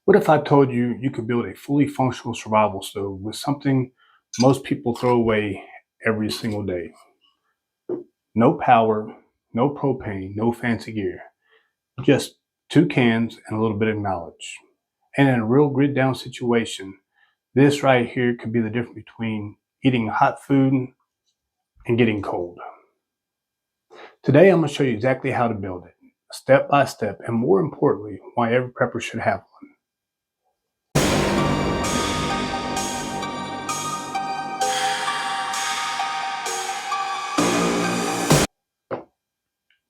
What if I told you you could build a fully functional survival stove with something most people throw away every single day? No power, no propane, no fancy gear, just two cans and a little bit of knowledge. And in a real grid down situation, this right here could be the difference between eating hot food and getting cold. Today, I'm going to show you exactly how to build it, step by step, and more importantly, why every prepper should have one.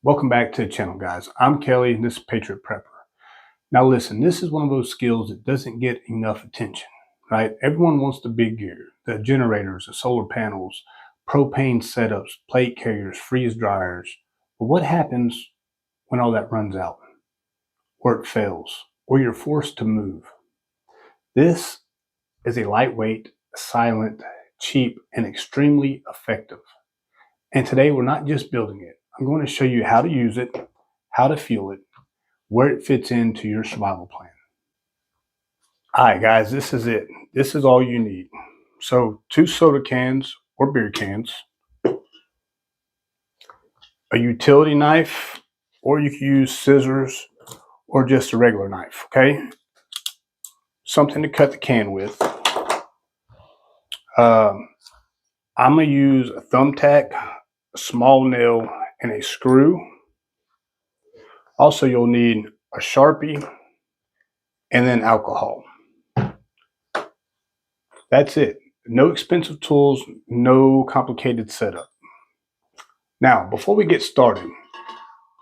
Welcome back to the channel, guys. I'm Kelly, and this is Patriot Prepper. Now listen, this is one of those skills that doesn't get enough attention, right? Everyone wants the big gear, the generators, the solar panels, propane setups, plate carriers, freeze dryers. But what happens when all that runs out, or it fails, or you're forced to move? This is a lightweight, silent, cheap, and extremely effective. And today we're not just building it. I'm going to show you how to use it, how to fuel it, where it fits into your survival plan. All right, guys, this is it. This is all you need. So 2 soda cans or beer cans, a utility knife, or you can use scissors or just a regular knife, okay? Something to cut the can with. I'm gonna use a thumbtack, a small nail, and a screw. Also, you'll need a Sharpie and then alcohol. That's it. No expensive tools, no complicated setup. Now, before we get started,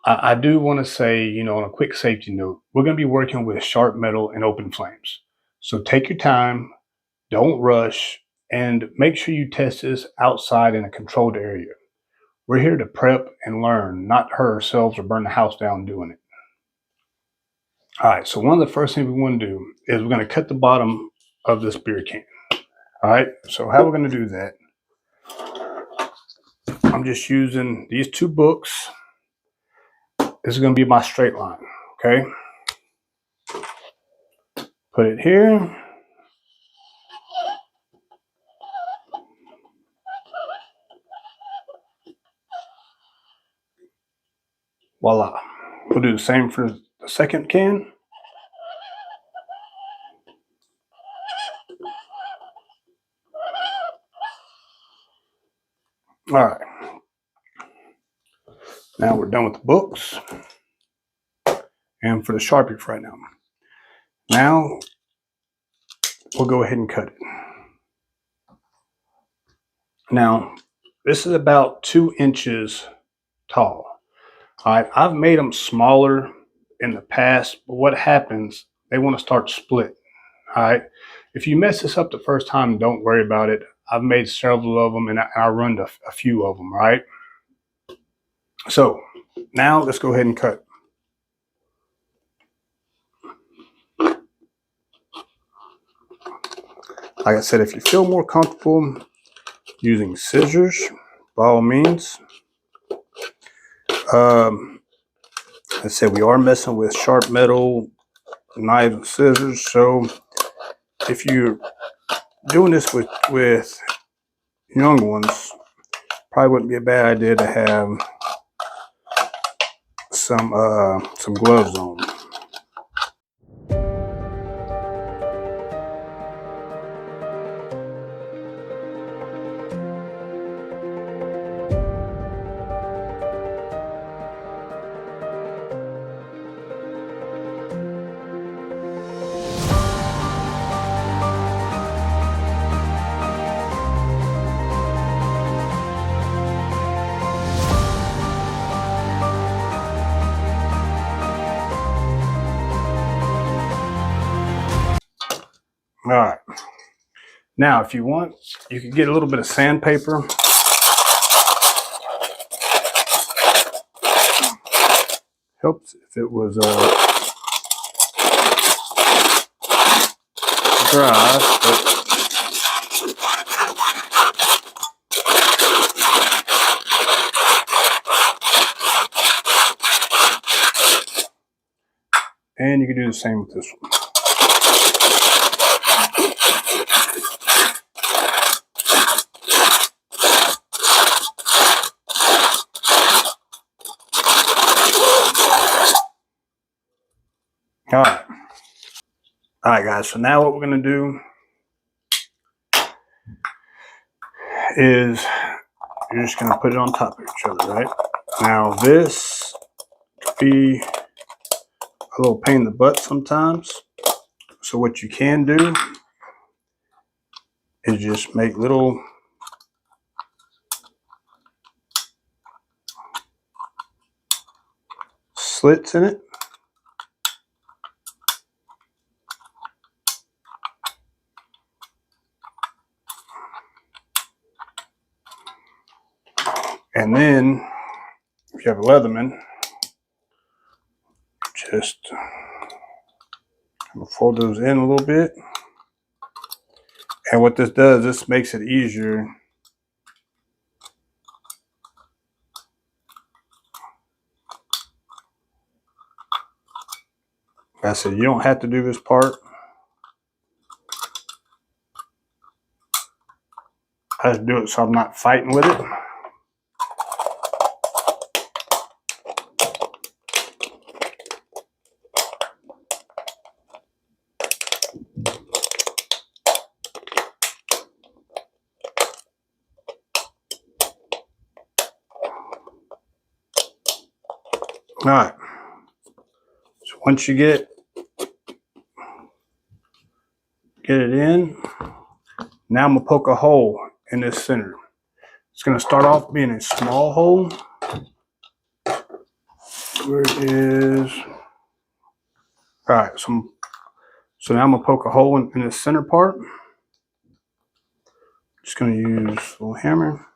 I do want to say, on a quick safety note, we're going to be working with sharp metal and open flames. So take your time, don't rush, and make sure you test this outside in a controlled area. We're here to prep and learn, not hurt ourselves or burn the house down doing it. All right, so one of the first things we want to do is we're going to cut the bottom of this beer can. All right, so how we're going to do that, I'm just using these 2 books. This is going to be my straight line, okay? Put it here. Voila. We'll do the same for the second can. All right. Now we're done with the books. And for the Sharpie for right now. Now we'll go ahead and cut it. Now, this is about 2 inches tall. All right, I've made them smaller in the past, but what happens, they want to start splitting. All right, if you mess this up the first time, don't worry about it. I've made several of them, and I run a few of them, right? So now let's go ahead and cut. Like I said, if you feel more comfortable using scissors, by all means. I said we are messing with sharp metal, knives and scissors, so if you're doing this with young ones, probably wouldn't be a bad idea to have some gloves on. All right. Now, if you want, you can get a little bit of sandpaper. Helps if it was dry, but and you can do the same with this one. All right. All right, guys. So now what we're going to do is you're just going to put it on top of each other, right? Now this could be a little pain in the butt sometimes. So what you can do is just make little slits in it. And then if you have a Leatherman, just fold those in a little bit. And what this does, this makes it easier. Like I said, you don't have to do this part. I just do it so I'm not fighting with it. All right. So once you get it in, now I'm gonna poke a hole in this center. It's gonna start off being a small hole. Where it is. All right. So now I'm gonna poke a hole in the center part. Just gonna use a little hammer.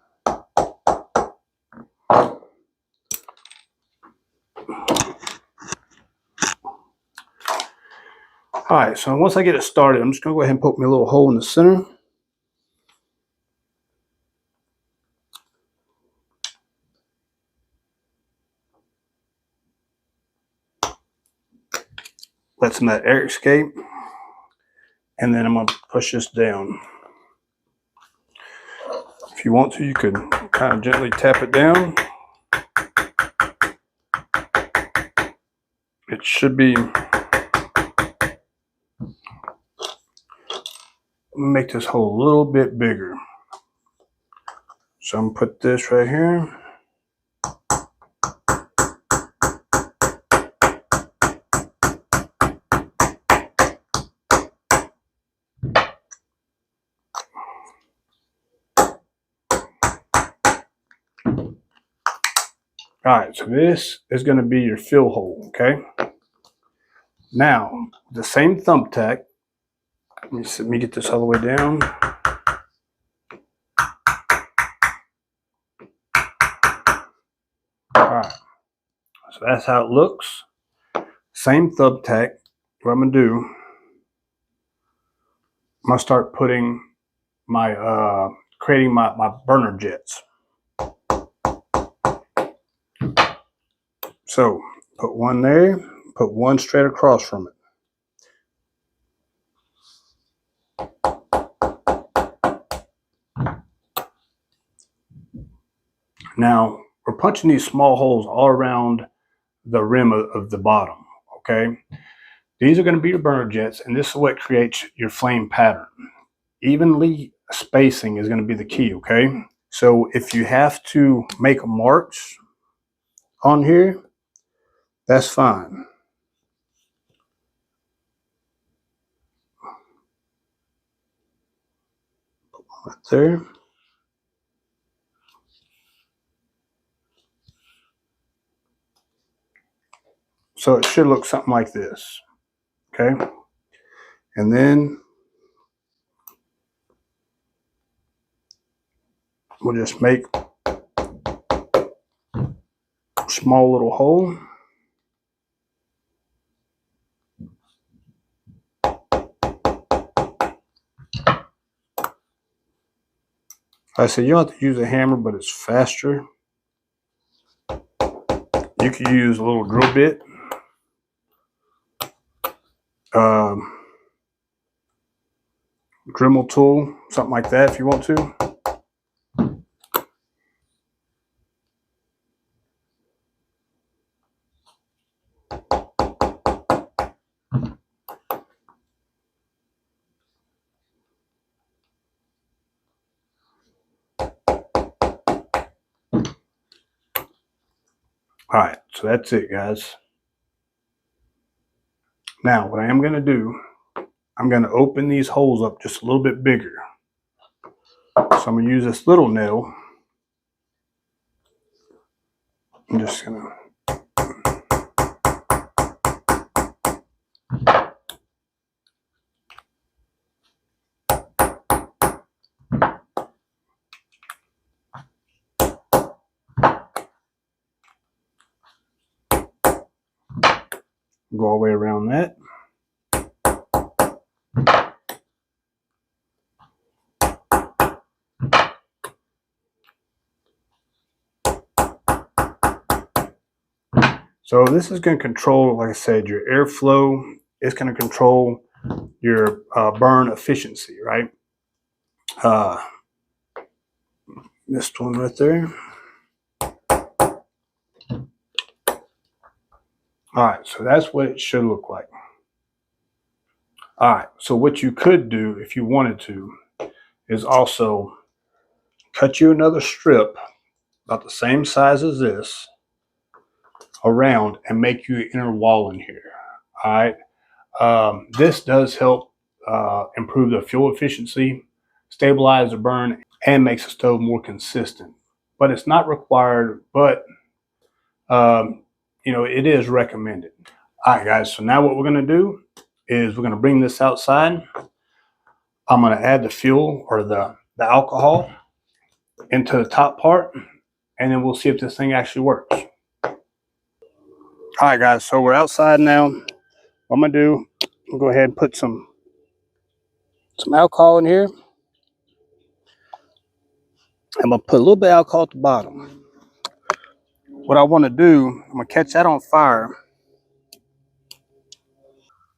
All right, so once I get it started, I'm just gonna go ahead and poke me a little hole in the center. Let some of that air escape. And then I'm gonna push this down. If you want to, you could kind of gently tap it down. It should be, make this hole a little bit bigger. So I'm gonna put this right here. All right, so this is gonna be your fill hole, okay? Now, the same thumbtack, let me get this all the way down. All right, so that's how it looks. Same thumbtack. What I'm gonna do, I'm gonna start putting my creating my burner jets. So put one there, put one straight across from it. Now we're punching these small holes all around the rim of the bottom, okay? These are going to be your burner jets, and this is what creates your flame pattern. Evenly spacing is going to be the key, okay? So if you have to make marks on here, that's fine. Right there. So it should look something like this, okay? And then we'll just make a small little hole. I said you don't have to use a hammer, but it's faster. You could use a little drill bit. Dremel tool, something like that if you want to. All right, so that's it, guys. Now, what I am going to do, I'm going to open these holes up just a little bit bigger. So I'm going to use this little nail. I'm just going to go all the way around that. So this is going to control, like I said, your airflow. It's going to control your burn efficiency, right? This one right there. All right, so that's what it should look like. All right, so what you could do if you wanted to is also cut you another strip about the same size as this around and make you an inner wall in here. All right. This does help improve the fuel efficiency, stabilize the burn, and makes the stove more consistent. But it's not required, but it is recommended. All right, guys, so now what we're going to do is we're going to bring this outside. I'm going to add the fuel or the alcohol into the top part, and then we'll see if this thing actually works. All right, guys, so we're outside now. What I'm going to do, I'll go ahead and put some alcohol in here. I'm going to put a little bit of alcohol at the bottom. What I want to do, I'm going to catch that on fire.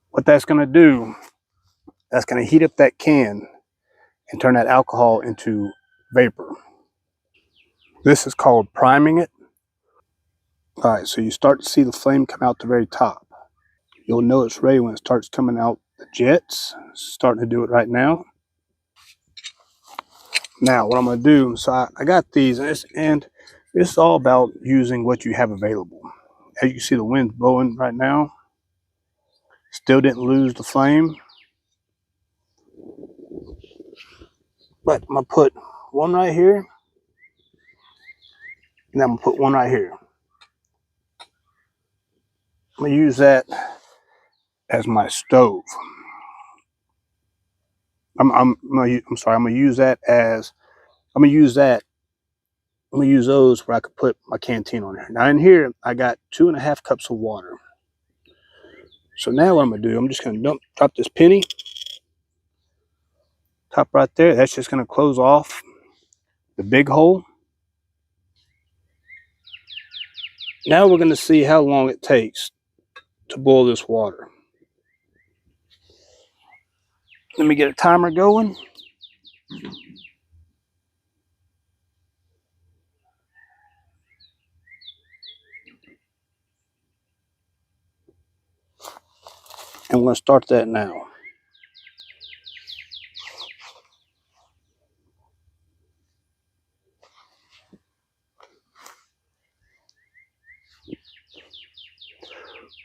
What that's going to do, that's going to heat up that can and turn that alcohol into vapor. This is called priming it. All right, so you start to see the flame come out the very top. You'll know it's ready when it starts coming out the jets. It's starting to do it right now. Now, what I'm going to do, so I got these, and it's all about using what you have available. As you can see, the wind's blowing right now. Still didn't lose the flame. But I'm going to put one right here, and I'm going to put one right here. I'm going to use that as my stove. I'm going to use that as, I'm going to use those where I could put my canteen on there. Now in here, I got 2.5 cups of water. So now what I'm going to do, I'm just going to drop this penny, top right there. That's just going to close off the big hole. Now we're going to see how long it takes to boil this water. Let me get a timer going. And we're going to start that now.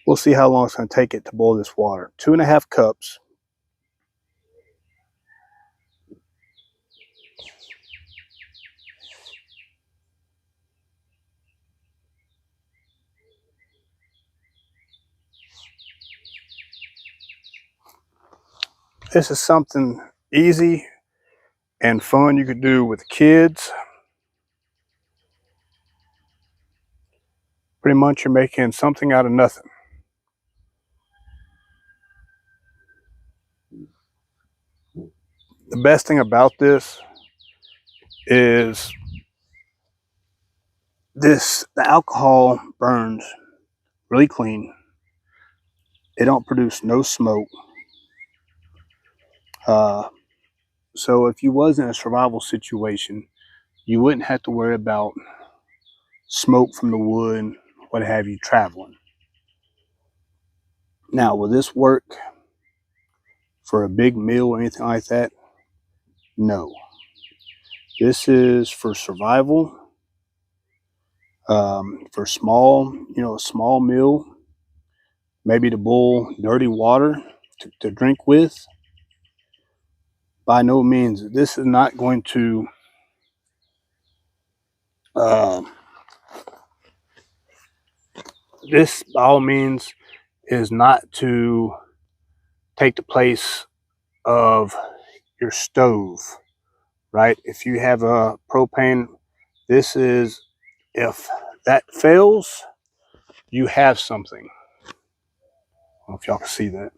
We'll see how long it's going to take it to boil this water. 2.5 cups. This is something easy and fun you could do with kids. Pretty much you're making something out of nothing. The best thing about this is the alcohol burns really clean. It don't produce no smoke. So if you was in a survival situation, you wouldn't have to worry about smoke from the wood, what have you, traveling. Now, will this work for a big meal or anything like that? No. This is for survival, for small, a small meal, maybe to boil dirty water to drink with. By no means, this is not going to this by all means is not to take the place of your stove, right? If you have a propane, this is, if that fails, you have something. I don't know if y'all can see that.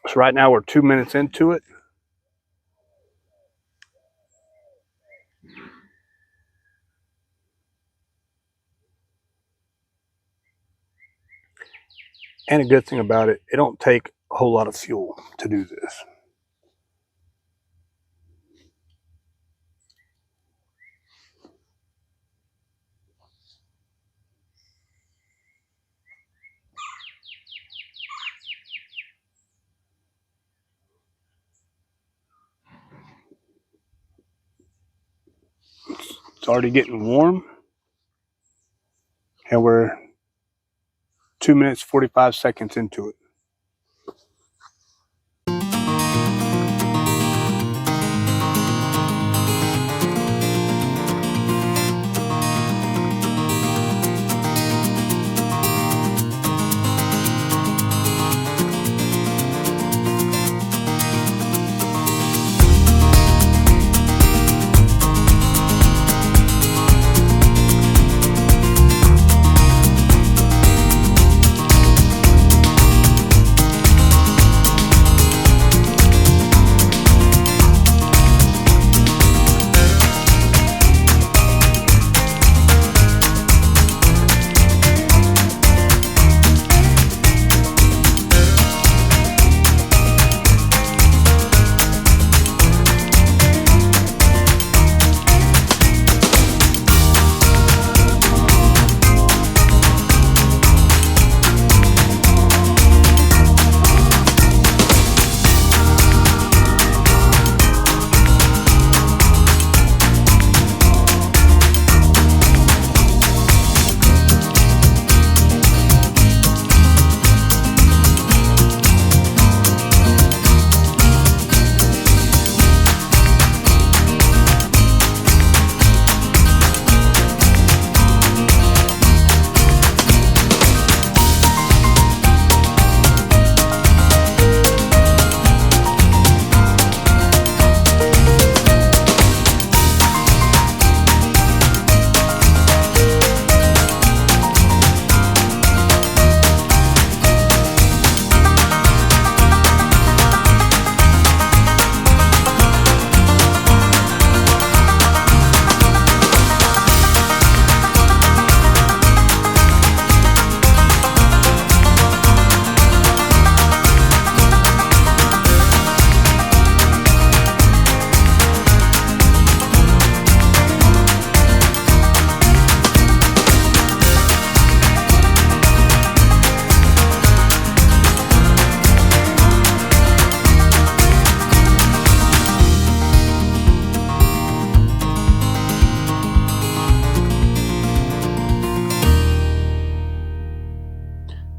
So right now we're 2 minutes into it. And a good thing about it, it don't take a whole lot of fuel to do this. It's already getting warm, and we're 2 minutes, 45 seconds into it.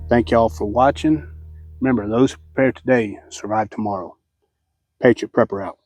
Thank y'all for watching. Remember, those who prepare today survive tomorrow. Patriot Prepper out.